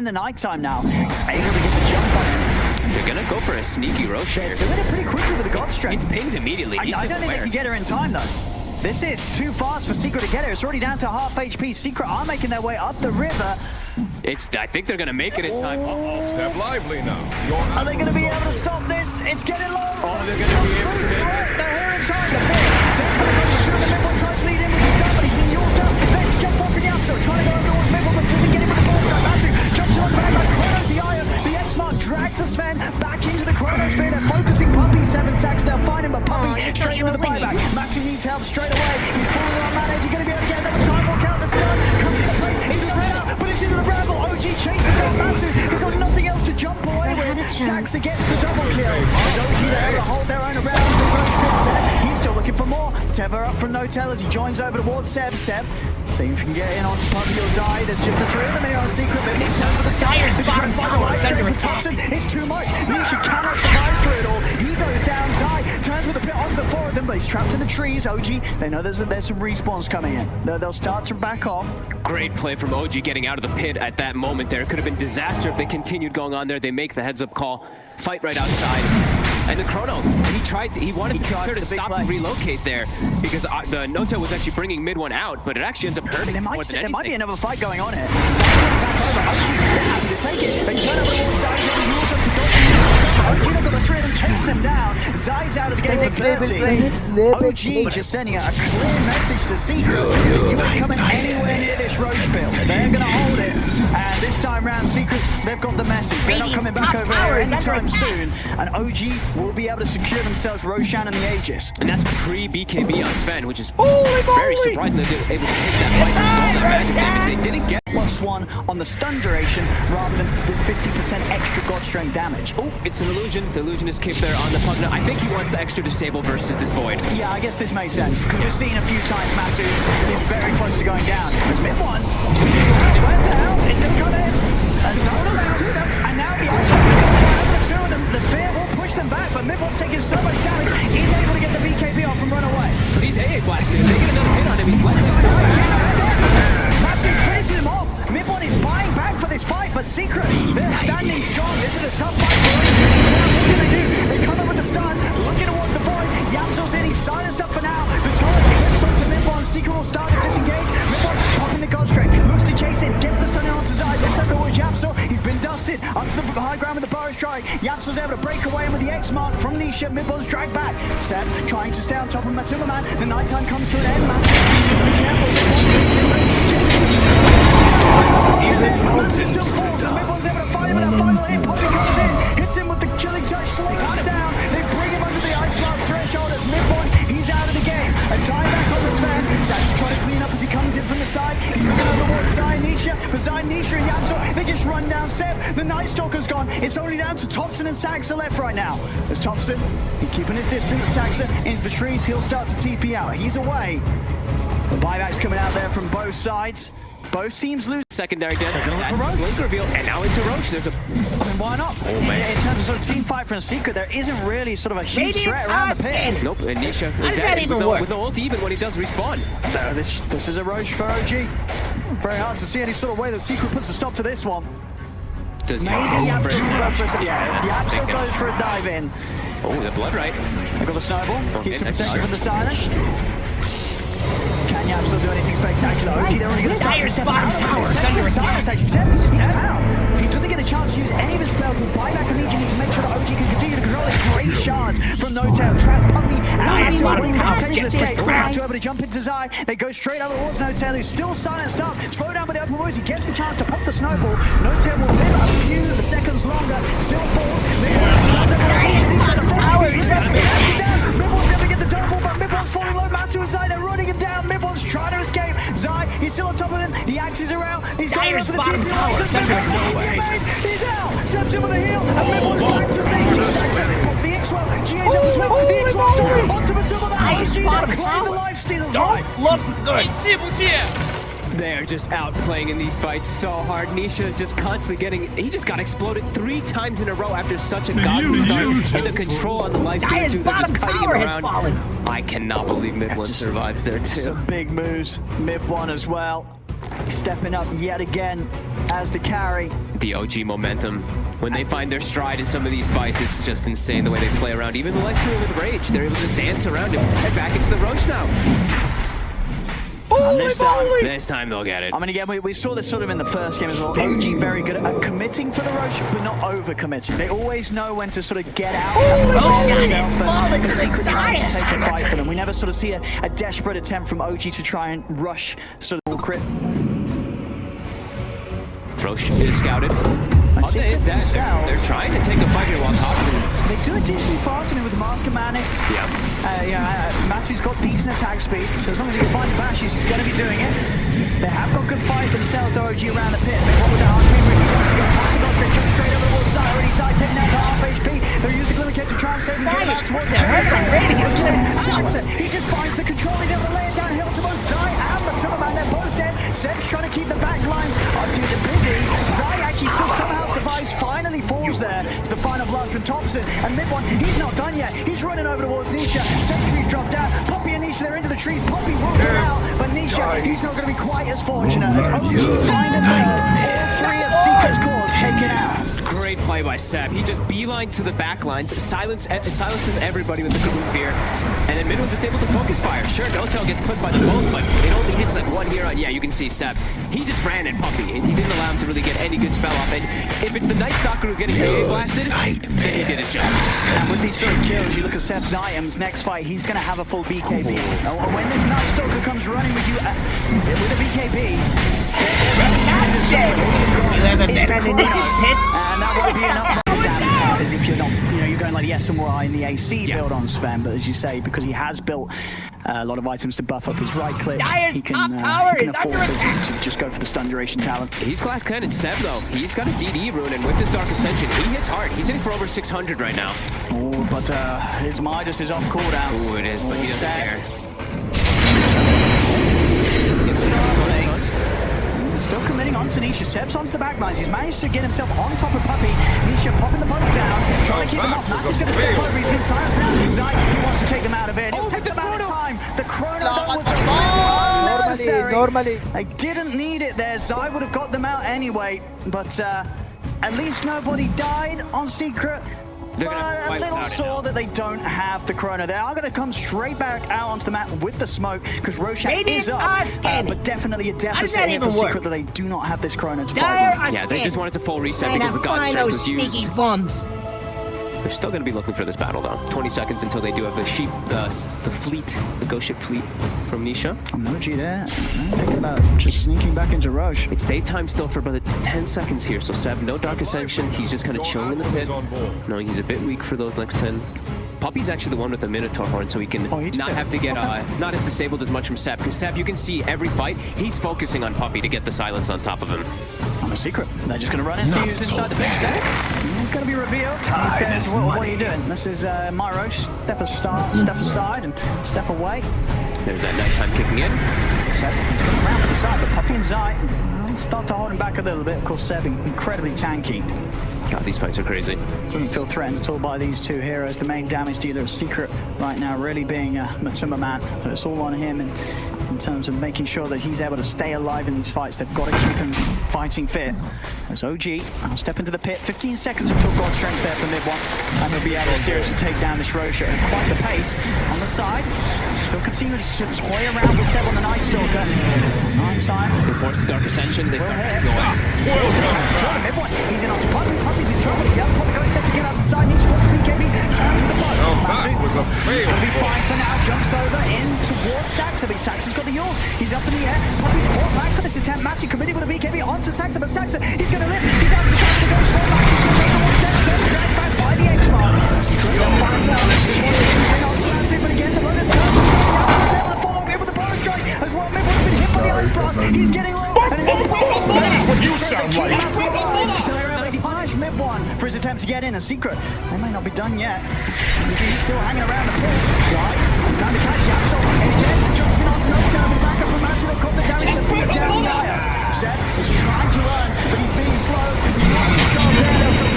in the nighttime now. Able to get the jump on him. They're gonna go for a sneaky Roshan. They're doing it pretty quickly with the God Strength. It's pinged immediately. I don't think they can get her in time though. This is too fast for Secret to get her. It's already down to half HP. Secret are making their way up the river. I think they're gonna make it in time. Step lively now. Are they gonna be able to stop this? It's getting low. Oh, they're gonna be able to make it. They're here in time. The pit. So it's gonna go to the two of them. Midwell tries to lead in with the start, but he's been yawned up. Let's jump off in the outside. Trying to go over towards Midwell, but doesn't get him with the ball. Matthew jumps on back like Chrono the Iron. The X-Mark drags the Sven back into the Chronosphere. They're focusing Puppy. 7 sacks. They'll find him, but Puppy straight into the buyback. Matthew needs help straight away. He's falling on man. Is he going to be able to get another time walk out the stun? Coming into place. Into the red out, but it's into the bramble. OG chases down Matthew. He's got nothing else to jump away with. Sacks against the double kill. As OG they're able to hold their own around the Roach Pit set. He's still looking for more. Tether up from Notel as he joins over towards Seb. Seb, see if he can get in onto Puppy or Die. There's just the three of them here on Secret, but Nick's down for the Dyer's bottom tower is under attack. It's too much. Nisha cannot survive through it all. He goes down. Zai turns with a pit onto the four of them, but he's trapped in the trees. OG, they know there's some respawns coming in. They'll start to back off. Great play from OG getting out of the pit at that moment there. It could have been disaster if they continued going on there. They make the heads-up call, fight right outside. And the Chrono, he wanted to be sure to stop and relocate there because the Nota was actually bringing mid one out, but it actually ends up hurting more than anything. There might be another fight going on here. Back over. OG is happy to take it. They turn over the wall side, and he also to go. OG got the three of them chasing him down. Zai's out of the game for 30. OG just sending out a clear message to Secret that you ain't coming anywhere near this Roach build. They're going to hold it. And this time round, Secrets, they've got the message. They're not coming back over here anytime soon. And OG will be able to secure themselves Roshan and the Aegis. And that's pre-BKB on Sven, which is very surprising that they were able to take that fight and solve that massive damage. They didn't get +1 on the stun duration rather than the 50% extra God Strength damage. Oh, it's an illusion. The illusion is kept there on the Pugna. I think he wants the extra disable versus this Void. Yeah, I guess this makes sense, because we've seen a few times Matu is very close to going down. There's mid one. Where the hell is going to come in? And now the ice over the two of them. The fear will push them back, but Midwell's taking so much damage, he's able to get the BKB off and run away. But he's A blasted. If they get another hit on him, he's left it. Matu finishes him off. Midwell is buying back for this fight, but Secret, they're standing strong. This is a tough fight for them. What do they do? They come up with the stun, looking towards the Void. Yamsel's in, he's silenced up for now. The turret hits onto Midwell, and Secret will start to disengage. Midwell popping the God Strength, looks to chase in, gets the stun in onto Zai. Looks over towards Yamsel, he's been dusted. Up to the high ground with the Burrow Strike. Yamsel's able to break away, and with the X-Mark from Nisha, Midwell's dragged back. Seb trying to stay on top of Matuma Man. The nighttime comes to an end. Be careful, still falls, and Midwell's able to fight him with that final hit. Puppy comes in, hits him with the killing touch, sling him down. They bring him under the ice blast threshold as Midwell, he's out of the game. A tie back on the Sven. Zach's trying to clean up as he comes in from the side. He's looking over towards Zai and Nisha, but Zai, Nisha and Yamsel, they just run down Seb. The Night Stalker's gone. It's only down to Thompson and Saxa left right now. There's Thompson, he's keeping his distance. Saxa into the trees, he'll start to TP out. He's away. The buyback's coming out there from both sides. Both teams lose. Secondary death. That's the blink reveal. And now into Roach. There's a... I mean, why not? Oh, man. In terms of sort of team fight from Secret, there isn't really sort of a huge threat around the pit. Nope, and Nisha How does that even work? With no ult even when he does respawn. This is a Roach for OG. Very hard to see any sort of way that Secret puts a stop to this one. Does Maybe Yamsel goes for a dive in. Oh, the blood right. They got the snowball. Keeps him protected from the silence. Can Yamsel do anything spectacular? OG, they're only going to start to step out. Actually, Seven's just out. He doesn't get a chance to use any of his spells. Will buy back immediately to make sure that OG can continue to control this great shards from No-Tail. Trap Puppy and to able to jump into Zai. They go straight out towards No-Tail, who's still silenced up. Slow down with the open wounds. He gets the chance to pop the snowball. No-Tail will live a few seconds longer. Still falls. Midwell's able to get the double, but Midwell's falling low. Matu and Zai, they're running him down. Midwell's trying to escape. Zai, he's still on top of him. The axes are out. He's going for the TP. He's out. Steps in with a heal, and Midwell's back to safety. Pops the X-Well. GA's up as well. The X-Well's doing onto the top of that. OG, they're the life stealers. Look good. They're just out playing in these fights so hard. Nisha is just constantly getting... He just got exploded 3 times in a row after such a godly start. And the control on the life stealer too. They're just kiting him around. I cannot believe Mid1 survives there too. Some big moves. Mid1 as well. stepping up yet again as the carry. The OG momentum. When they find their stride in some of these fights, it's just insane the way they play around. Even the life pool with Rage, they're able to dance around him. And back into the Roche now. This time they'll get it. I mean, again, we saw this sort of in the first game as well. OG very good at committing for the Roche, but not over-committing. They always know when to sort of get out. Roshan is falling to the Secret trying to tire. take a fight for them. We never sort of see a desperate attempt from OG to try and rush sort of crit. Roche is scouted. They're trying to take a fight here while Thompson's. They do it decently fast. I mean, with Mask and Madness. Matsu's got decent attack speed, so as long as he can find the bashes, he's going to be doing it. They have got good fight themselves, though, OG around the pit. They want with the hard speed, he wants to go past the goal straight, jump straight over the wall, side, already side, taking out to half HP. They'll use the Glimmer Kick to try and save him. He just finds the control, he's able to lay it downhill to both Zai and Matsuman. They're both dead. Seb's trying to keep the back lines up to the busy. Zai actually still somehow survives, finally falls there to the final blast from Thompson. And mid one, he's not done yet. He's running over towards Nisha. Sentry's dropped out. Poppy and Nisha, they're into the trees. Poppy will get out, but Nisha, he's not going to be quite as fortunate as OG find and all three of Seeker's cores taken out. Great play by Seb. He just beelines to the back lines, silences everybody with the Kaboom Fear, and then Midwin's just able to focus fire. Sure, No-Tail gets clipped by the bolt, but it only hits like one here on, yeah, you can see Seb. He just ran at Puppy, and he didn't allow him to really get any good spell off. And if it's the Night Stalker who's getting AA blasted, then he did his job. And with these sort of kills, you look at Seb's items, next fight, he's going to have a full BKB. When this Night Stalker comes running with you with a BKB, You ever been underneath this pit? and that won't be enough damage as if you're not, you're going like the SMY in the AC build on Sven, but as you say, because he has built a lot of items to buff up his right click, Dire's he top can, tower he can is afford under attack. to just go for the stun duration talent. He's class cannon Seb though. He's got a DD rune, and with this Dark Ascension, he hits hard. He's hitting for over 600 right now. Oh, but his Midas is off cooldown. Ooh, it is, but he doesn't care. Still committing on to Nisha. Seb's onto the back lines. He's managed to get himself on top of Puppy. Nisha popping the boat down, trying to keep him off. Match is going to step over. He's been silenced now. Anxiety, he wants to take them out of it. He'll take them out of time. The chrono though was unnecessary. Normally. They didn't need it there. Zai would have got them out anyway. But at least nobody died on Secret. They're gonna But a fight little without it sore now. that they don't have the chrono. They are going to come straight back out onto the map with the smoke because Roshan Radiant is up. are scanning. But definitely a does deficit that here for even work? Secret that they do not have this chrono to Dire fight are with. Yeah, they just wanted to full reset Trying because to the God find Strength those was used. sneaky bums. They're still going to be looking for this battle though. 20 seconds until they do have the sheep, the fleet, the ghost ship fleet from Nisha. I'm no G there. I'm thinking about just sneaking back into Roche. It's daytime still for about 10 seconds here, so Seb, no Dark Ascension. He's just kind of chilling in the pit, knowing he's a bit weak for those next 10. Puppy's actually the one with the Minotaur horn, so he can not have to get not have disabled as much from Seb. Because Seb, you can see every fight, he's focusing on Puppy to get the silence on top of him. On a Secret. They're just going to run into use inside the big set. It's going to be revealed. He says, what are you doing? This is my Roche. Step aside and step away. There's that nighttime kicking in. Seb is going around to the side, but Puppy and Zai start to hold him back a little bit. Of course, Seb incredibly tanky. God, these fights are crazy. Doesn't feel threatened at all by these two heroes. The main damage dealer is Secret right now, really being Matsuma Man. So it's all on him in terms of making sure that he's able to stay alive in these fights. They've got to keep him fighting fit. As OG, I'll step into the pit. 15 seconds until God Strength there for mid one. And he'll be able to seriously take down this Roshan at quite the pace. On the side, still continues to toy around with Seb on the Night Stalker. 9 time. They force the Dark Ascension. They start going. Mid one. He's in onto Puppy. Puppy's in trouble. He's out. Puppy going set to get out the side. Needs to watch BKB. Turns with the boat. Matsu. He's going to be fine for now. Jumps over in towards Saxa. Saxa's got the yawl. He's up in the air. Puppy's brought back for this attempt. Matsu committed with a BKB onto Saxa, but Saxa, he's going to live. He's out of the shot to go straight back. He's going to take the one set. Dragged back by the X-Mark. Secret will find out. But again, the bonus comes. He's able to follow in with the bonus strike as well. Mid one's been hit by the ice blast. He's getting low. That's what you sound like. Still around 85. Mid one for his attempt to get in. A Secret. They may not be done yet. He's still hanging around the pit. Right. Found the catch. Yapso. Again, jumps in onto No-Tail. The backup from Matsu. They've got the damage to beat down the Aya. Seb is trying to run, but he's being slow. He lost himself there.